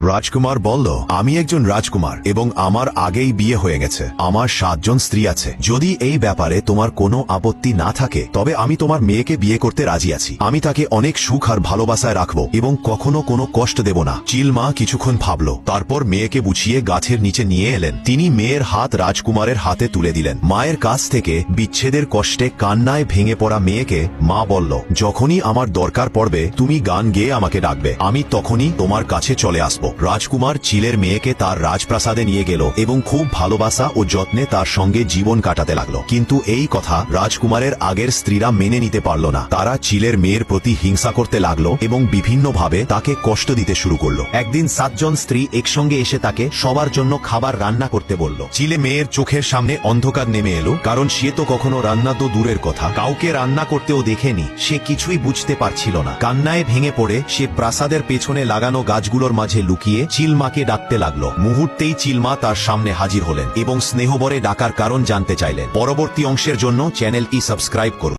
রাজকুমার বলল, আমি একজন রাজকুমার এবং আমার আগেই বিয়ে হয়ে গেছে। আমার 7 জন স্ত্রী আছে। যদি এই ব্যাপারে তোমার কোনো আপত্তি না থাকে তবে আমি তোমার মেয়েকে বিয়ে করতে রাজি আছি। আমি তাকে অনেক সুখ আর ভালোবাসায় রাখবো এবং কখনো কোনো কষ্ট দেব না। চিলমা কিছুক্ষণ ভাবল, তারপর মেয়েকে বুঝিয়ে গাছের নিচে নিয়ে এলেন। তিনি মেয়ের হাত রাজকুমারের হাতে তুলে দিলেন। মায়ের কাছ থেকে বিচ্ছেদের কষ্টে কান্নায় ভেঙে পড়া মেয়েকে মা বলল, যখনই আমার দরকার পড়বে তুমি গান গেয়ে আমাকে ডাকবে, আমি তখনই তোমার কাছে চলে আসব। রাজকুমার চিলের মেয়েকে তার রাজপ্রাসাদে নিয়ে গেল এবং খুব ভালোবাসা ও যত্নে তার সঙ্গে জীবন কাটাতে লাগলো। কিন্তু এই কথা রাজকুমারের আগের স্ত্রীরা মেনে নিতে পারল না। তারা চিলের মেয়ের প্রতি হিংসা করতে লাগলো এবং বিভিন্নভাবে তাকে কষ্ট দিতে শুরু করলো। একদিন 7 জন স্ত্রী একসঙ্গে এসে তাকে সবার জন্য খাবার রান্না করতে বলল। চিলে মেয়ের চোখের সামনে অন্ধকার নেমে এলো, কারণ সে তো কখনো রান্না তো দূরের কথা, কাউকে রান্না করতেও দেখেনি। সে কিছুই বুঝতে পারছিল না। কান্নায় ভেঙে পড়ে সে প্রাসাদের পেছনে লাগানো গাছগুলোর মাঝে লুকিয়ে চিলমাকে ডাকতে লাগলো। মুহূর্তেই চিলমা তার সামনে হাজির হলেন এবং স্নেহভরে ডাকার কারণ জানতে চাইলেন। পরবর্তী অংশের জন্য চ্যানেলটি সাবস্ক্রাইব করুন।